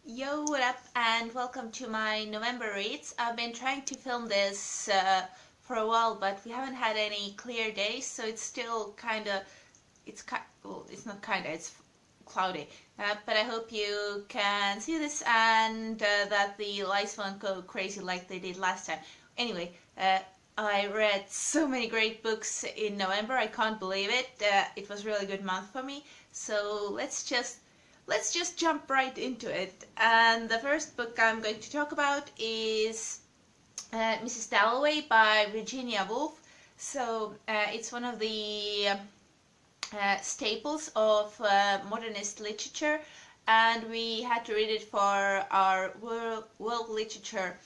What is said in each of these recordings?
Yo, what up, and welcome to my November reads. I've been trying to film this for a while, but we haven't had any clear days, so it's still well, it's not kinda, it's cloudy. But I hope you can see this and that the lights won't go crazy like they did last time. Anyway, I read so many great books in November, I can't believe it. It was a really good month for me, so let's just jump right into it. And the first book I'm going to talk about is Mrs. Dalloway by Virginia Woolf. So it's one of the staples of modernist literature, and we had to read it for our world literature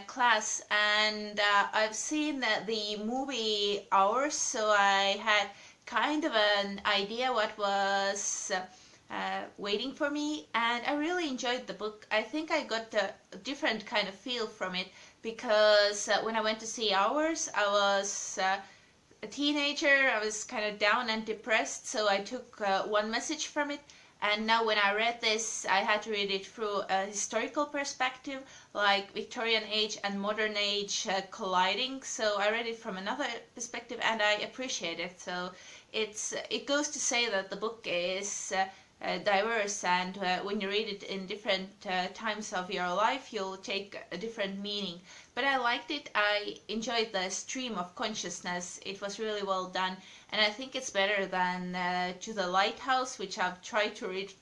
class. And I've seen the movie Hours, so I had kind of an idea what was waiting for me, and I really enjoyed the book. I think I got a different kind of feel from it because when I went to see Hours, I was a teenager. I was kind of down and depressed, so I took one message from it. And now when I read this, I had to read it through a historical perspective, like Victorian age and modern age colliding. So I read it from another perspective, and I appreciate it. So it goes to say that the book is diverse, and when you read it in different times of your life, you'll take a different meaning. But I liked it. I enjoyed the stream of consciousness. It was really well done, and I think it's better than To the Lighthouse, which I've tried to read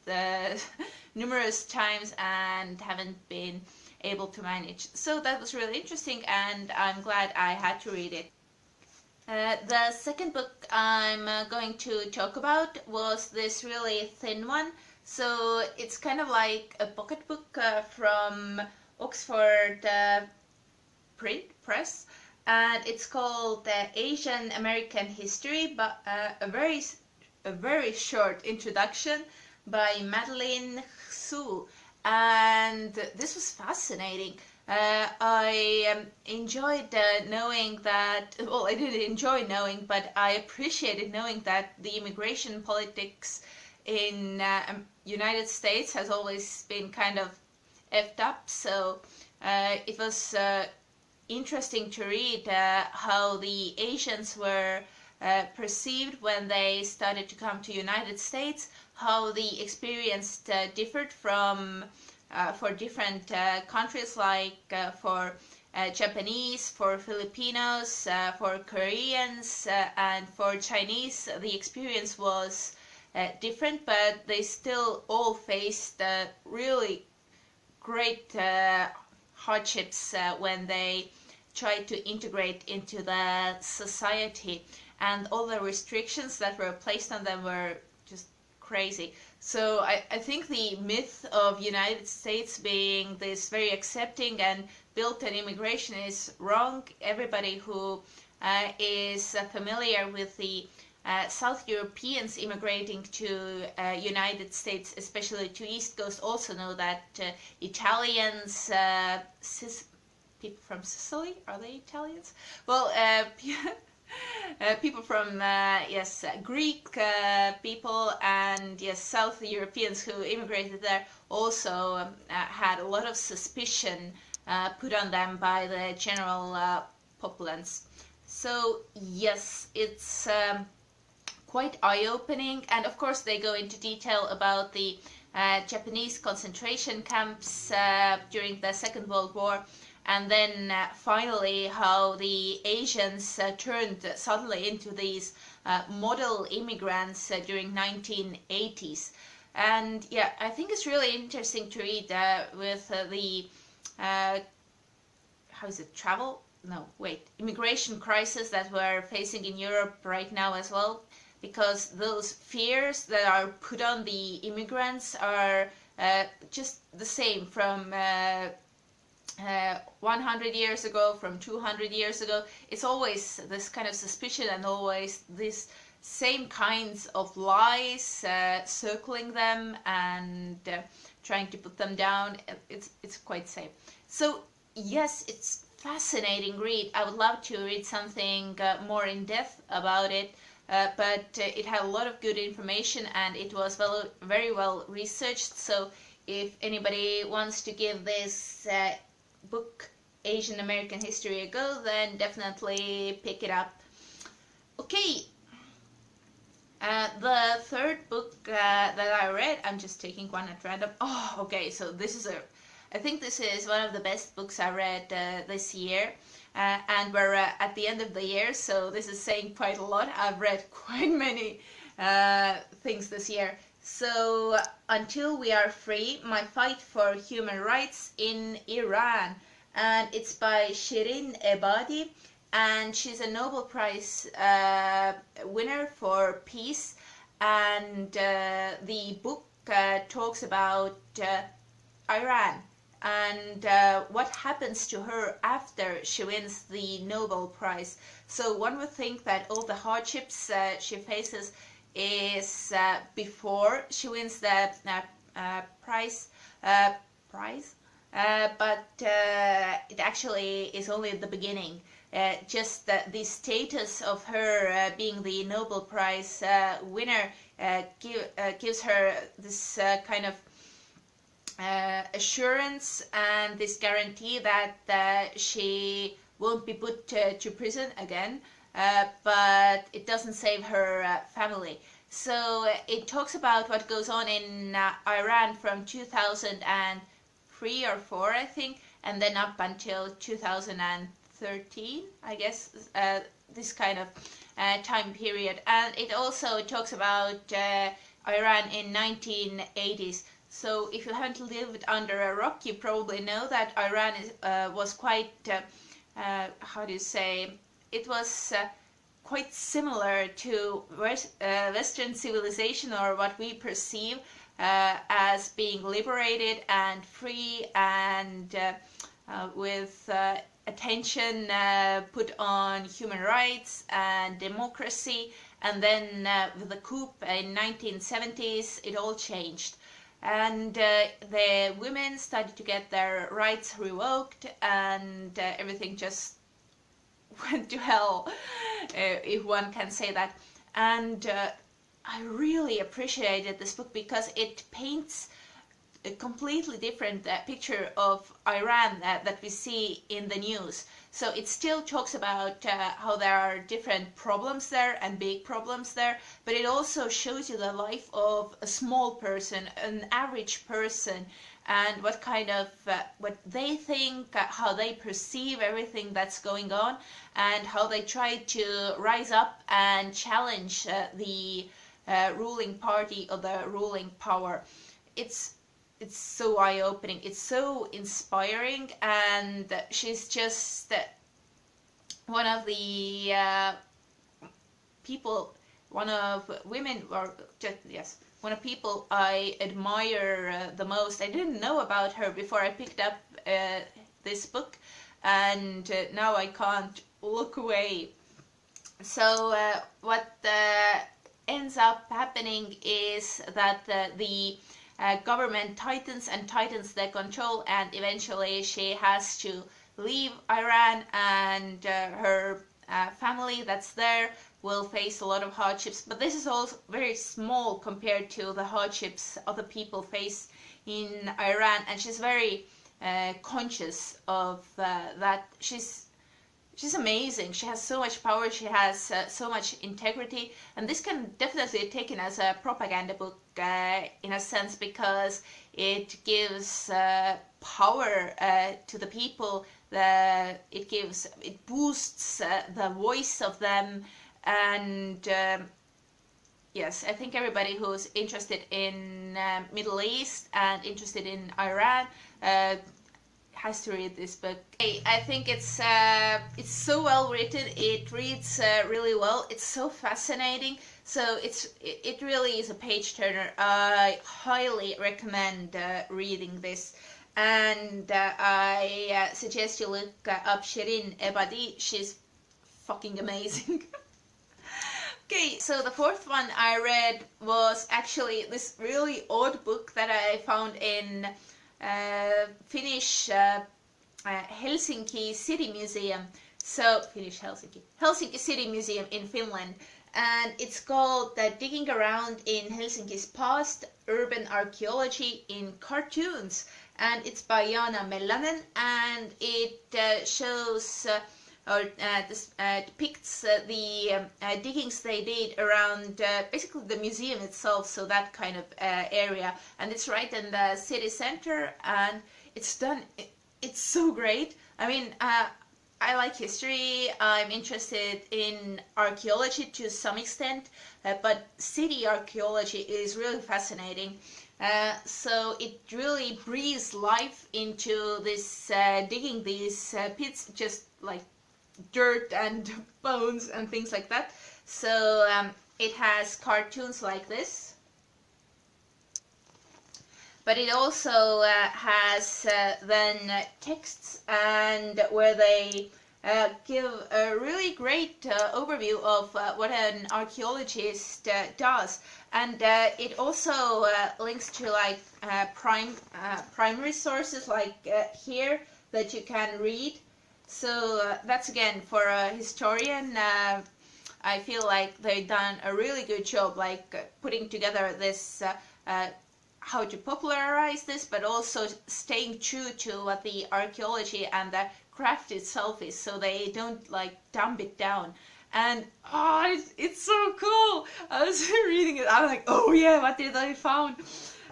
numerous times and haven't been able to manage. So that was really interesting, and I'm glad I had to read it. The second book I'm going to talk about was this really thin one. So it's kind of like a pocket book from Oxford Print Press, and it's called Asian American History, but a very short introduction by Madeline. And this was fascinating. I enjoyed knowing that, well, I didn't enjoy knowing, but I appreciated knowing that the immigration politics in United States has always been kind of effed up. So it was interesting to read how the Asians were perceived when they started to come to United States, how the experience differed from for different countries, like for Japanese, for Filipinos, for Koreans, and for Chinese. The experience was different, but they still all faced really great hardships when they tried to integrate into the society, and all the restrictions that were placed on them were just crazy. So I think the myth of United States being this very accepting and built-in immigration is wrong. Everybody who is familiar with the South Europeans immigrating to United States, especially to East Coast, also know that Italians, people from Sicily, are they Italians? Well, people from yes, Greek people, and yes, South Europeans who immigrated there also had a lot of suspicion put on them by the general populace. So yes, it's quite eye-opening, and of course they go into detail about the Japanese concentration camps during the Second World War, and then finally how the Asians turned suddenly into these model immigrants during 1980s. And yeah, I think it's really interesting to read with the how is it, immigration crisis that we're facing in Europe right now as well, because those fears that are put on the immigrants are just the same from 100 years ago, from 200 years ago. It's always this kind of suspicion and always this same kinds of lies circling them and trying to put them down. It's quite same. So yes, it's fascinating read. I would love to read something more in depth about it. But it had a lot of good information, and it was very well researched. So if anybody wants to give this book Asian American history a go, then definitely pick it up. Okay, the third book that I read, I'm just taking one at random. Oh, okay, so I think this is one of the best books I read this year. And we're at the end of the year, so this is saying quite a lot. I've read quite many things this year. So, Until We Are Free, My Fight for Human Rights in Iran. And it's by Shirin Ebadi. And she's a Nobel Prize winner for peace. And the book talks about Iran and what happens to her after she wins the Nobel Prize. So one would think that all the hardships she faces is before she wins the prize, but it actually is only at the beginning. Just the status of her being the Nobel Prize winner gives her this kind of assurance and this guarantee that she won't be put to prison again, but it doesn't save her family. So it talks about what goes on in Iran from 2003 or 4, I think, and then up until 2013, I guess, this kind of time period. And it also talks about Iran in 1980s. So if you haven't lived under a rock, you probably know that Iran was quite, how do you say, it was quite similar to Western civilization, or what we perceive as being liberated and free and with attention put on human rights and democracy. And then with the coup in 1970s, it all changed. And the women started to get their rights revoked, and everything just went to hell, if one can say that. And I really appreciated this book because it paints a completely different picture of Iran that we see in the news. So it still talks about how there are different problems there and big problems there, but it also shows you the life of a small person, an average person, and what kind of what they think, how they perceive everything that's going on, and how they try to rise up and challenge the ruling party or the ruling power. It's so eye-opening, it's so inspiring, and she's just one of the people, one of women, or just, yes, one of people I admire the most. I didn't know about her before I picked up this book, and now I can't look away. So what ends up happening is that the government tightens their control, and eventually she has to leave Iran, and her family that's there will face a lot of hardships. But this is all very small compared to the hardships other people face in Iran, and she's very conscious of that. She's amazing. She has so much power. She has so much integrity, and this can definitely be taken as a propaganda book in a sense, because it gives power to the people. It boosts the voice of them, and yes, I think everybody who's interested in Middle East and interested in Iran has to read this book. I think it's so well written. It reads really well. It's so fascinating. So it really is a page turner. I highly recommend reading this, and I suggest you look up Shirin Ebadi. She's fucking amazing. Okay, so the fourth one I read was actually this really odd book that I found in Finnish Helsinki City Museum. So Finnish Helsinki City Museum in Finland, and it's called Digging Around in Helsinki's Past, Urban Archaeology in Cartoons, and it's by Jaana Mellanen, and it shows depicts the diggings they did around basically the museum itself, so that kind of area, and it's right in the city center, and it's done. It's so great. I mean, I like history. I'm interested in archaeology to some extent, but city archaeology is really fascinating. So it really breathes life into this digging these pits, just like dirt and bones and things like that. So it has cartoons like this, but it also has then texts, and where they give a really great overview of what an archaeologist does, and it also links to like primary sources like here that you can read. So that's again for a historian. I feel like they've done a really good job, like putting together this how to popularize this, but also staying true to what the archaeology and the craft itself is, so they don't like dumb it down. And it's so cool. I was reading it, I'm like, oh yeah, what did I found?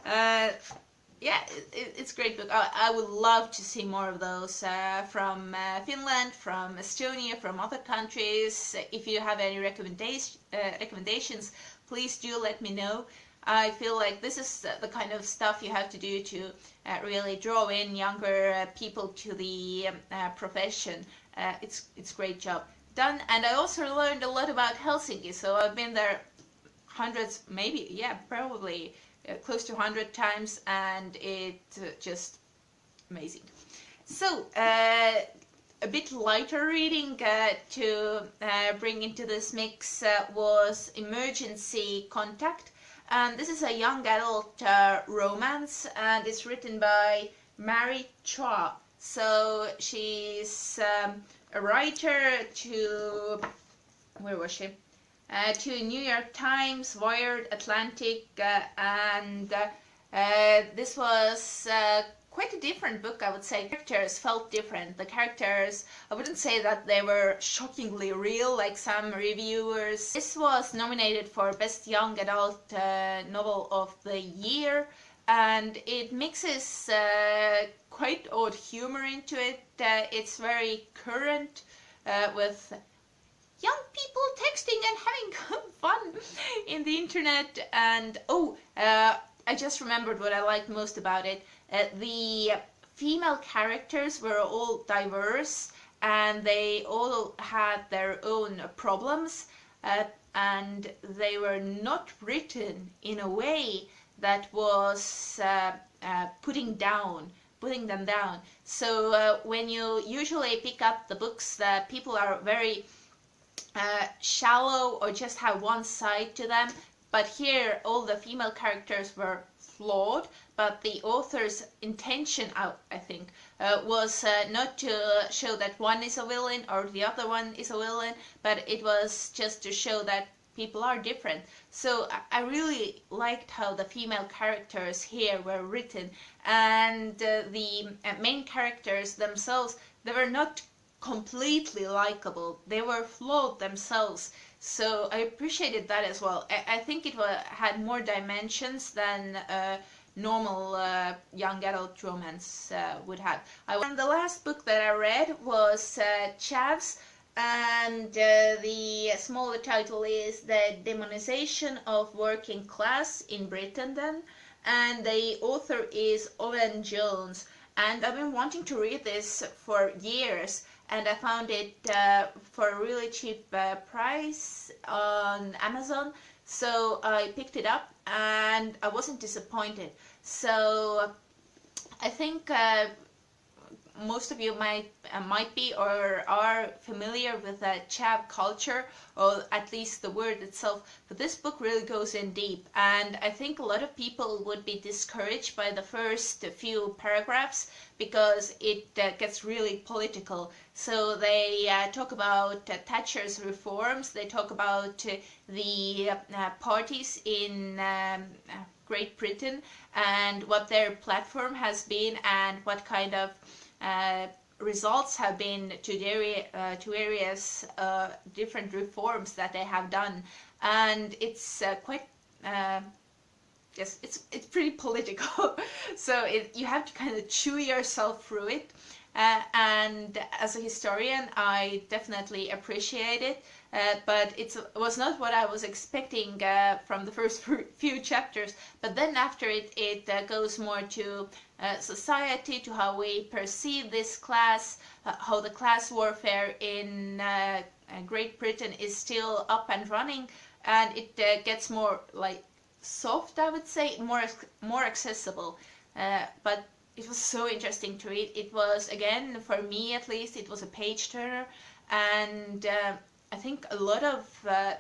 Yeah, it's a great book. I would love to see more of those from Finland, from Estonia, from other countries. If you have any recommendations, please do let me know. I feel like this is the kind of stuff you have to do to really draw in younger people to the profession. It's a great job done. And I also learned a lot about Helsinki. So I've been there hundreds, maybe, yeah, probably close to 100 times, and it's just amazing. So a bit lighter reading to bring into this mix was Emergency Contact, and this is a young adult romance, and it's written by Choi. So she's a writer to, where was she? To New York Times, Wired, Atlantic, and this was quite a different book, I would say. Characters felt different. The characters, I wouldn't say that they were shockingly real like some reviewers. This was nominated for Best Young Adult Novel of the Year, and it mixes quite odd humor into it. It's very current with young people texting and having fun in the internet. And I just remembered what I liked most about it. The female characters were all diverse, and they all had their own problems, and they were not written in a way that was putting them down. So when you usually pick up the books, that people are very shallow or just have one side to them, but here all the female characters were flawed, but the author's intention, I think, was not to show that one is a villain or the other one is a villain, but it was just to show that people are different. So I really liked how the female characters here were written, and the main characters themselves, they were not completely likable. They were flawed themselves. So I appreciated that as well. I think it had more dimensions than normal young adult romance would have. And the last book that I read was Chavs, and the smaller title is The Demonization of Working Class in Britain then, and the author is Owen Jones. And I've been wanting to read this for years, and I found it for a really cheap price on Amazon. So I picked it up, and I wasn't disappointed. So I think most of you might be or are familiar with the Chav culture, or at least the word itself, but this book really goes in deep, and I think a lot of people would be discouraged by the first few paragraphs because it gets really political. So they talk about Thatcher's reforms, they talk about the parties in Great Britain and what their platform has been and what kind of results have been to various different reforms that they have done, and it's quite yes, it's pretty political. So you have to kind of chew yourself through it, and as a historian I definitely appreciate it, but it was not what I was expecting from the first few chapters. But then after it goes more to society, to how we perceive this class, how the class warfare in Great Britain is still up and running, and it gets more like soft, I would say, more accessible. But it was so interesting to read. It was, again, for me at least, it was a page turner, and I think a lot of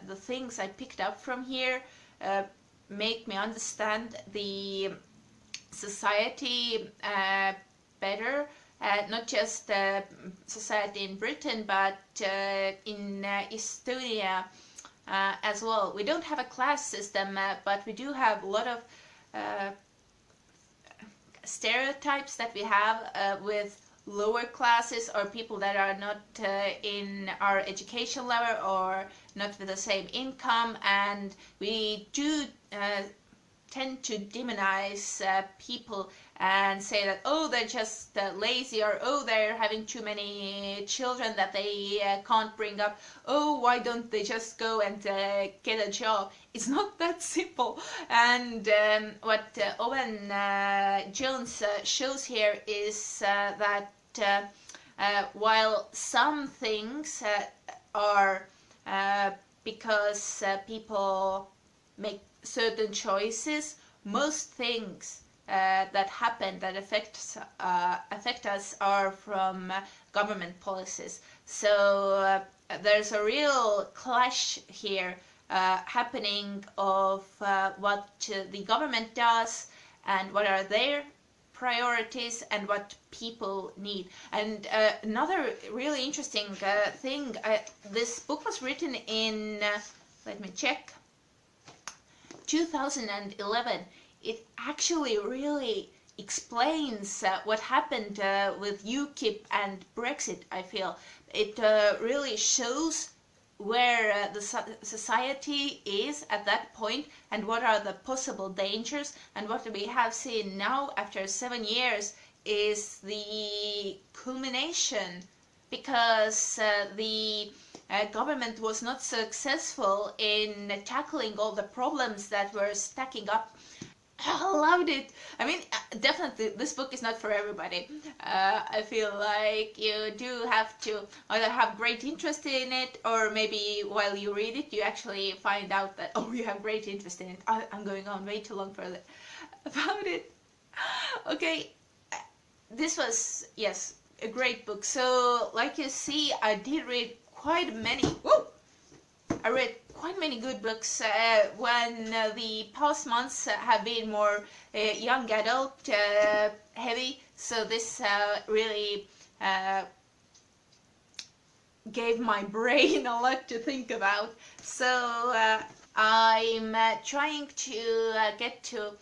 the things I picked up from here make me understand the society better, not just society in Britain, but in Estonia as well. We don't have a class system, but we do have a lot of stereotypes that we have with lower classes or people that are not in our education level or not with the same income, and we do tend to demonize people and say that, oh, they're just lazy, or oh, they're having too many children that they can't bring up, oh, why don't they just go and get a job. It's not that simple. And what Owen Jones shows here is that while some things are because people make certain choices, most things that happen that affect us are from government policies. So there's a real clash here happening of what the government does and what are their priorities and what people need. And another really interesting thing, this book was written in, let me check, 2011. It actually really explains what happened with UKIP and Brexit, I feel. It really shows where the society is at that point and what are the possible dangers, and what we have seen now after 7 years is the culmination, because the government was not successful in tackling all the problems that were stacking up. I loved it. I mean, definitely this book is not for everybody. I feel like you do have to either have great interest in it, or maybe while you read it you actually find out that, oh, you have great interest in it. I'm going on way too long further about it. Okay, this was, yes, a great book. So like you see, I did read quite many. Whoa! I read quite many good books when the past months have been more young adult heavy. So this really gave my brain a lot to think about. So I'm trying to get to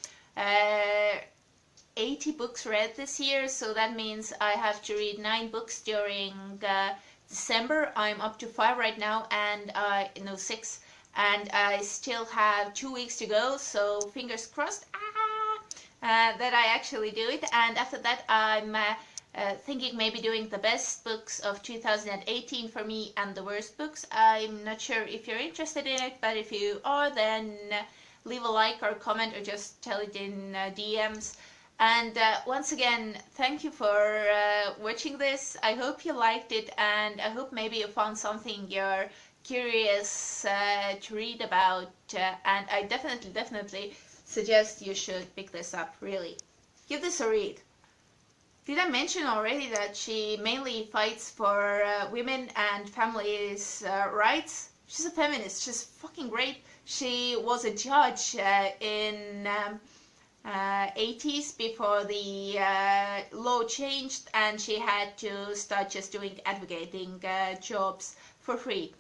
80 books read this year. So that means I have to read 9 books during December. I'm up to 5 right now, and no, 6, and I still have 2 weeks to go, so fingers crossed that I actually do it. And after that I'm thinking maybe doing the best books of 2018 for me and the worst books. I'm not sure if you're interested in it, but if you are, then leave a like or comment or just tell it in DMs. And once again, thank you for watching this. I hope you liked it, and I hope maybe you found something you're curious to read about. And I definitely suggest you should pick this up, really. Give this a read. Did I mention already that she mainly fights for women and families' rights? She's a feminist. She's fucking great. She was a judge in 80s before the law changed, and she had to start just doing advocating jobs for free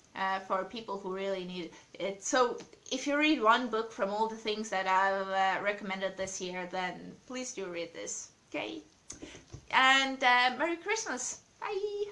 for people who really need it. So if you read one book from all the things that I've recommended this year, then please do read this. Okay? And Merry Christmas. Bye.